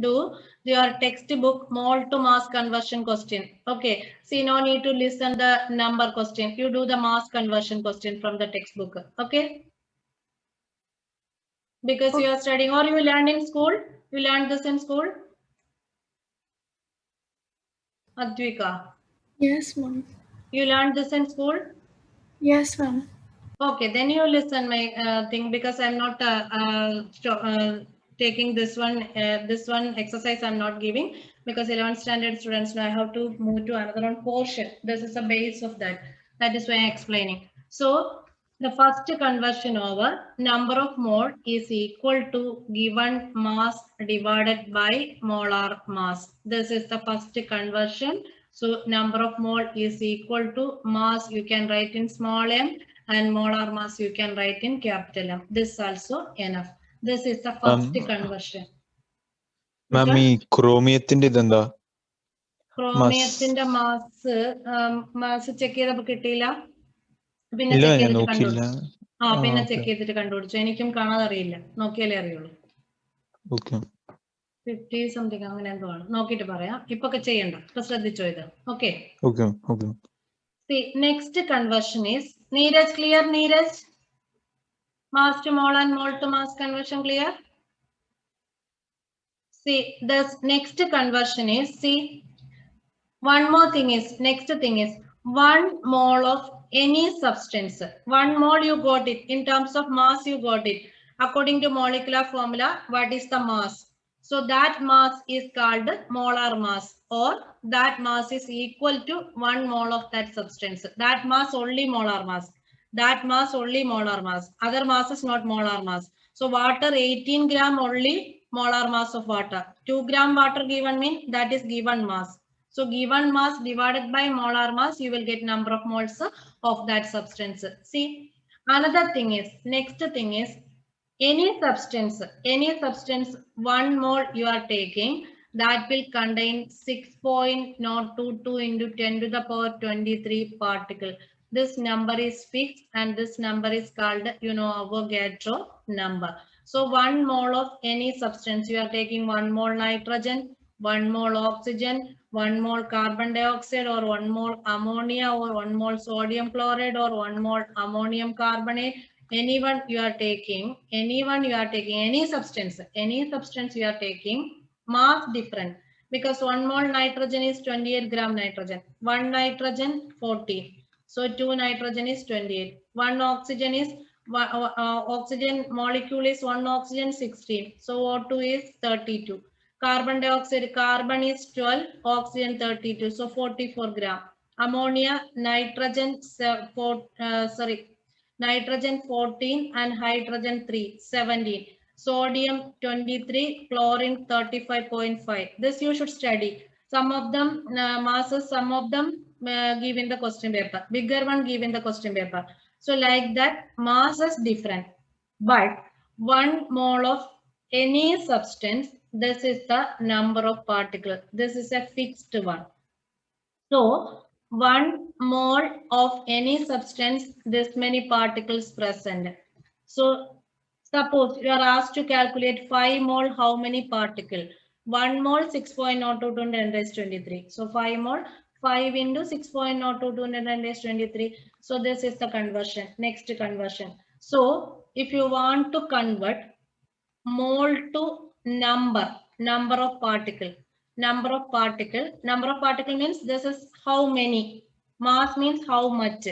do your textbook mole to mass conversion question. Okay. See, no need to listen the number question. You do the mass conversion question from the textbook. Okay. Because you are studying or you learned in school. You learned this in school. Advika. Yes, ma'am. You learned this in school. Yes, ma'am. Okay, then you listen my thing because I'm not taking this one exercise I'm not giving because 11th standard students now I have to move to another one portion. This is the base of that. That is why I'm explaining. So the first conversion over number of mole is equal to given mass divided by molar mass. This is the first conversion. So number of mole is equal to mass you can write in small m and molar mass you can write in capital M. This also enough. This is the first conversion. Ma'am, chromium ഇതെന്താ? ക്രോമിയത്തിന്റെ mass check ചെയ്തപ്പോ കിട്ടിയില്ല. പിന്നെ ഇല്ല, check ഞാൻ ചെയ്തിട്ട് നോക്കിയില്ല. കണ്ടുപിടിച്ചു. പിന്നെ ചെക്ക് ചെയ്തിട്ട് കണ്ടുപിടിച്ചു. എനിക്കും കാണാതെ അറിയില്ല. നോക്കിയാലേ അറിയുള്ളൂ. ഓക്കെ. 50 സംതിങ് അങ്ങനെ എന്തോ ആണ്. നോക്കിയിട്ട് പറയാം. ഇപ്പൊ ഒക്കെ ചെയ്യണ്ട. ഇപ്പൊ ശ്രദ്ധിച്ചോ ഇത്. Okay. Okay. Okay. See, next conversion is Neeraj, clear Neeraj? Mass to mole and mole to mass conversion clear? See, the next conversion is, see, one more thing is, next thing is 1 mole of any substance. 1 mole you got it. In terms of mass you got it. According to molecular formula, what is the mass? So that mass is called molar mass, or that mass is equal to 1 mole of that substance. That mass only molar mass. That mass only molar mass. Other mass is not molar mass. So water 18 gram only molar mass of water. 2 gram water given mean that is given mass. So given mass divided by molar mass, you will get number of moles of that substance. See, another thing is, next thing is, any substance, 1 mole you are taking, that will contain 6.022 into 10 to the power 23 particle. This number is fixed and this number is called, Avogadro number. So 1 mole of any substance, you are taking 1 mole nitrogen, 1 mole oxygen, 1 mole carbon dioxide, or 1 mole ammonia, or 1 mole sodium chloride, or 1 mole ammonium carbonate. Anyone you are taking, any substance you are taking, mass different, because 1 mole nitrogen is 28 gram nitrogen, 1 nitrogen 14, so 2 nitrogen is 28, 1 oxygen is oxygen molecule is 1 oxygen 16, so O2 is 32, carbon dioxide, carbon is 12, oxygen 32, so 44 gram, ammonia, nitrogen nitrogen 14 and hydrogen 3, 17, sodium 23, chlorine 35.5. This you should study. Some of them masses, some of them give in the question paper. Bigger one give in the question paper. So like that, mass is different. But 1 mole of any substance, this is the number of particles. This is a fixed one. So 1 mole of any substance, this many particles present. So suppose you are asked to calculate 5 mole, how many particle? 1 mole 6.022 into 10 raised 23. So 5 mole, 5 into 6.022 into 10 raised 23. So this is the conversion. Next conversion. So if you want to convert mole to number of particle. Number of particle means this is how many. Mass means how much.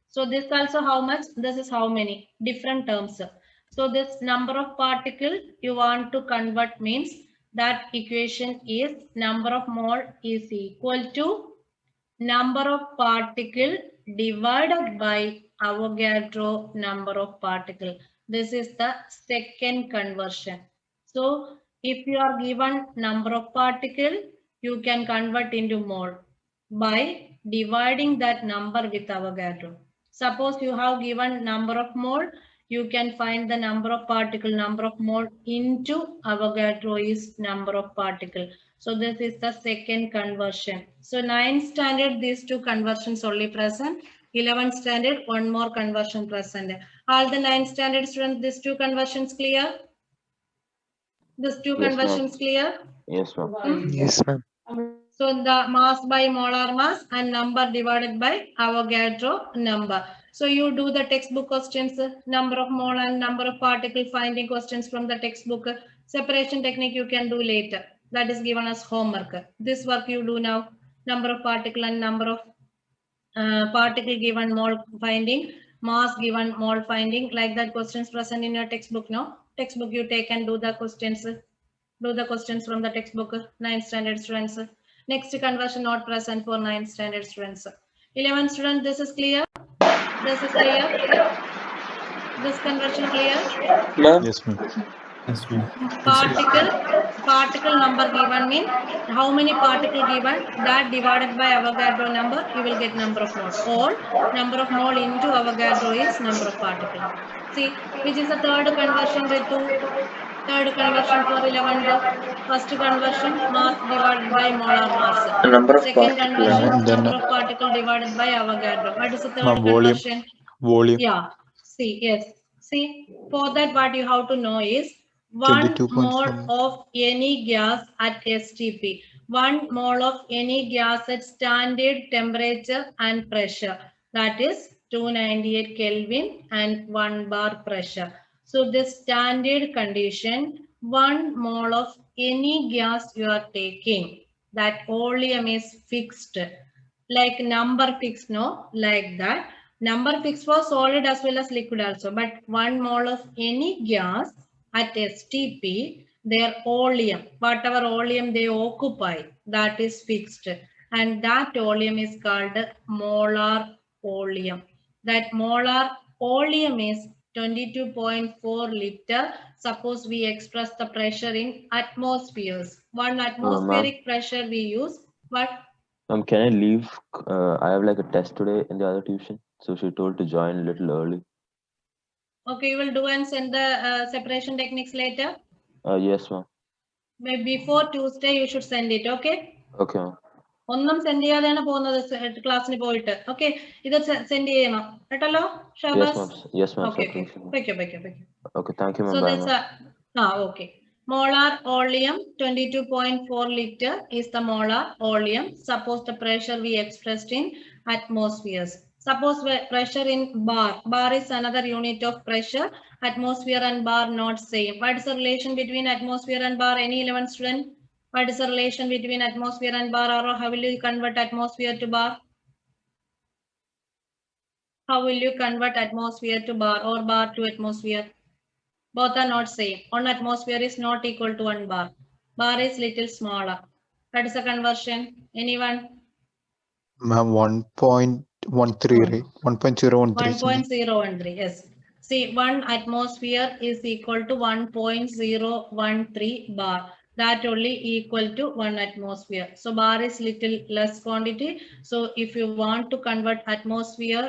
So this also how much, this is how many. Different terms. So this number of particle you want to convert means that equation is number of mole is equal to number of particle divided by Avogadro number of particle. This is the second conversion. So if you are given number of particle, you can convert into mole by dividing that number with Avogadro. Suppose you have given number of mole, you can find the number of particle, number of mole into Avogadro is number of particle. So this is the second conversion. So 9th standard, these two conversions only present. 11th standard, one more conversion present. All the 9th standard students, these two conversions clear? These two conversions clear? Yes, ma'am. Yes, ma'am. So the mass by molar mass and number divided by Avogadro number. So you do the textbook questions, number of mole and number of particle finding questions from the textbook. Separation technique you can do later. That is given as homework. This work you do now. Number of particle and number of particle given mole finding, mass given mole finding, like that questions present in your textbook. No textbook you take and do the questions. Do the questions from the textbook, 9th standard students. Next conversion not present for 9th standard students. 11th student, this is clear? This is clear? This conversion clear? Ma'am. Yes, ma'am. Yes, ma'am. Particle number given mean how many particle given, that divided by Avogadro number, you will get number of mole. Or number of mole into Avogadro is number of particle. See, which is the third conversion, Ritu? Third conversion for 11th. First conversion, mass divided by molar mass. Number of Second conversion, Ma'am, then number of particle divided by Avogadro. What is the third ma'am, volume. conversion? Volume. Yeah. See, yes. See, for that what you have to know is 1 mole 22.4. of any gas at STP. 1 mole of any gas at standard temperature and pressure. That is 298 Kelvin and 1 bar pressure. So the standard condition, 1 mole of any gas you are taking, that volume is fixed. Like number fixed, no? Like that. Number fixed for solid as well as liquid also. But 1 mole of any gas at STP, their volume, whatever volume they occupy, that is fixed. And that volume is called molar volume. That molar volume is 22.4 liter. Suppose we express the pressure in atmospheres. 1 atmospheric pressure we use. But Can I leave? I have like a test today in the other tuition, so she told to join a little early. okay, you will do and send the separation techniques later. Yes, ma'am. Maybe before Tuesday you should send it. Okay. Okay, ma'am. ഒന്നും send ചെയ്യാതെയാണ് പോകുന്നത് ക്ലാസ്സിന് പോയിട്ട്. Okay, ഇത് send ചെയ്യണം കേട്ടല്ലോ Yes, Shahbaz? ma'am. Yes, ma'am. Okay okay Separation. വെക്കോ. Okay, thank you, So ma'am. Bye, this ma'am. okay. Molar volume 22.4 liter is the molar volume. Suppose the pressure we expressed in atmospheres. Suppose pressure in bar. Bar is another unit of pressure. Atmosphere and bar not same. What is the relation between atmosphere and bar? Any 11 student? What is the relation between atmosphere and bar, or how will you convert atmosphere to bar? How will you convert atmosphere to bar or bar to atmosphere? Both are not same. 1 atmosphere is not equal to 1 bar. Bar is little smaller. What is the conversion? Anyone? Ma'am, 1.13, right? 1.013. 1.013. Yes. See, 1 atmosphere is equal to 1.013 bar. That only equal to 1 atmosphere. So bar is little less quantity. So if you want to convert atmosphere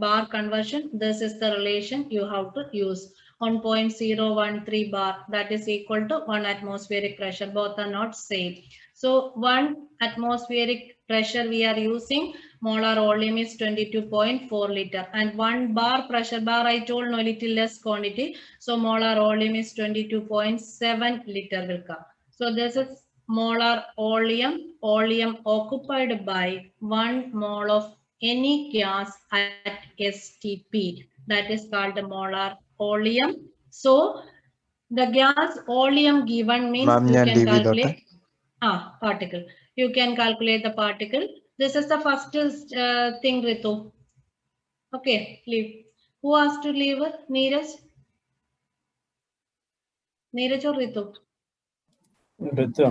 bar conversion, this is the relation you have to use. 1.013 bar, that is equal to 1 atmospheric pressure. Both are not same. So 1 atmospheric pressure we are using, molar volume is 22.4 liter, and 1 bar pressure, bar I told no, little less quantity. So molar volume is 22.7 liter will come. So this is molar volume occupied by 1 mole of any gas at STP. That is called the molar volume. So the gas volume given means Ma'am, you ഞാൻ can leave ചെയ്തോട്ടെ? calculate particle. You can calculate the particle. This is the first thing, Ritu. Okay, leave. Who has to leave? Neeraj? Neeraj or Ritu? Ritu.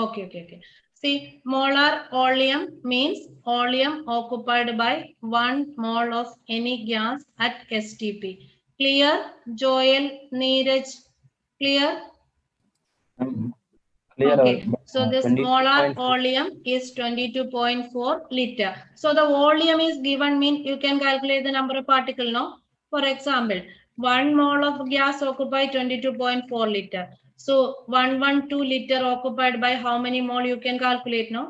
Okay. See, molar volume means volume occupied by 1 mole of any gas at STP. Clear? Joel, Neeraj, clear? Clear. Okay, so this molar volume is 22.4 liter. So the volume is given mean you can calculate the number of particle, no? For example, 1 mole of gas occupy 22.4 liter. So 112 liter occupied by how many mole you can calculate, no?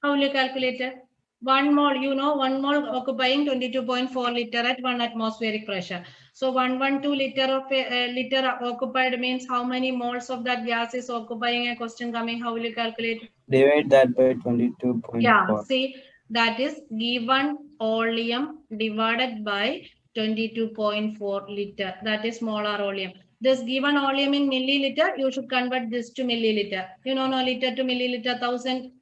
How will you calculate it? 1 mole, you know, 1 mole occupying 22.4 liter at 1 atmospheric pressure. So 112 liter of liter occupied means how many moles of that gas is occupying? A question coming. How will you calculate? Divide that by 22.4. Yeah, see, that is given oleum divided by 22.4 liter. That is molar oleum. This given oleum in milliliter, you should convert this to milliliter. You know, no, liter to milliliter, 1000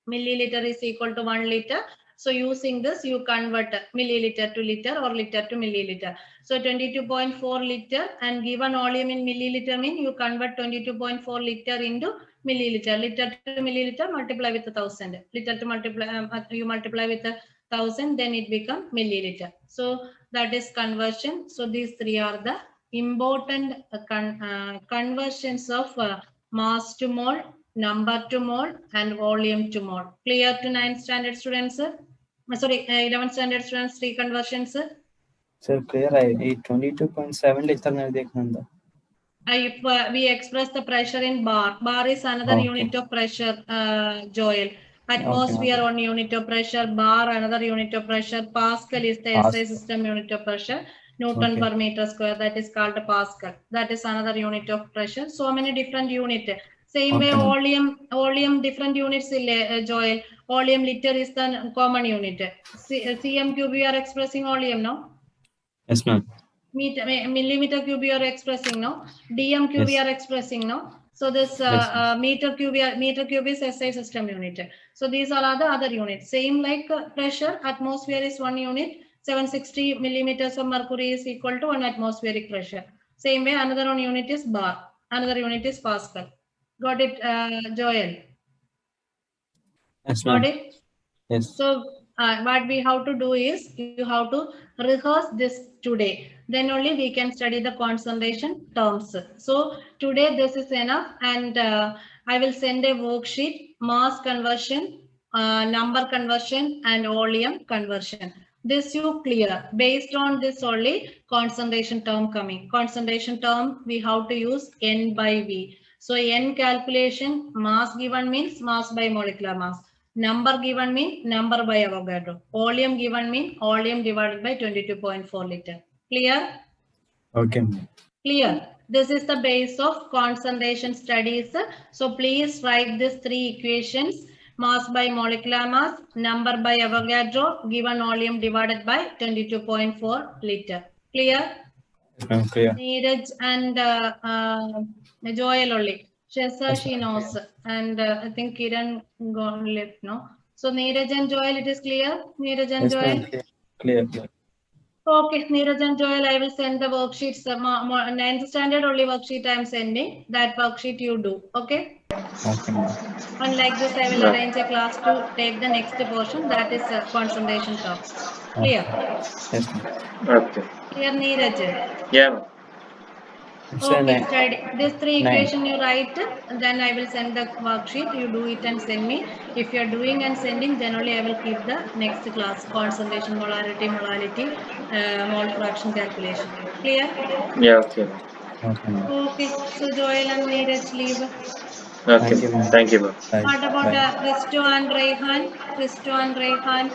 milliliter is equal to 1 liter. So using this, you convert milliliter to liter or liter to milliliter. So 22.4 liter and given volume in milliliter mean you convert 22.4 liter into milliliter. Liter to milliliter multiply with 1000. Liter to multiply, you multiply with 1000, then it become milliliter. So that is conversion. So these three are the important conversions of mass to mole, number to mole, and volume to mole. Clear to 9th standard students? Sorry, 11th standard students, three conversions. Sir, clear ആയി 22.7 litre എഴുതിയേക്കുന്നുണ്ട്. If we express the pressure in bar, bar is another Okay. unit of pressure, Joel. Atmosphere Okay. one unit of pressure, bar another unit of pressure, Pascal is the SI system unit of pressure, Newton Okay. per meter square, that is called Pascal. That is another unit of pressure. So many different units. Same way, Okay. volume different units, Joel. Volume liter is the common unit. Cm cube we are expressing volume, no? Yes, ma'am. Millimeter cube you are expressing, no? Dm cube we Yes. are expressing, no? So this Yes, meter cube is SI system unit. So these all are the other units. Same like pressure, atmosphere is 1 unit. 760 millimeters of mercury is equal to 1 atmospheric pressure. Same way, another one unit is bar. Another unit is Pascal. Got it, Joel? Yes, ma'am. Got it? Yes. So what we have to do is you have to rehearse this today. Then only we can study the concentration terms. So today this is enough, and I will send a worksheet, mass conversion, number conversion, and volume conversion. This you clear. Based on this only concentration term coming. Concentration term we have to use N by V. So N calculation, mass given means mass by molecular mass. Number given mean number by Avogadro. Volume given mean volume divided by 22.4 liter. Clear? Okay, ma'am. Clear. This is the base of concentration studies. So please write these three equations. Mass by molecular mass, number by Avogadro, given volume divided by 22.4 liter. Clear? Yes, ma'am. Clear. Neeraj and Joel only. Shesa, she knows. And I think Kiran gone left, no? So Neeraj and Joel, it is clear? Neeraj and Yes, Joel? ma'am. Clear. Clear. Okay, Neeraj and Joel, I will send the worksheets. 9th standard only worksheet I am sending. That worksheet you do. Okay? Okay, ma'am. And like this, I will arrange a class to take the next portion. That is concentration term. Clear? Yes, ma'am. Okay. Clear, Neeraj? Yeah, ma'am. Sir, Okay, study. These three 9. equation you write, then I will send the worksheet. You do it and send me. If you are doing and sending, then only I will keep the next class, concentration, molarity, molality, mole fraction calculation. Clear? Yeah, okay, ma'am. Okay, ma'am. Okay, so Joel and Neeraj leave. Okay. Thank you, ma'am. Thank you, ma'am. Bye. What about Bye. Christo and Rayhan? Christo and Rayhan.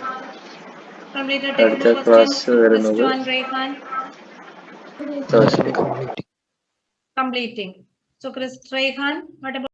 Completed അടുത്ത technical class questions. വരുന്നത് Christo and Rayhan Thursday. completing. completing. So Chris Rayhan, what about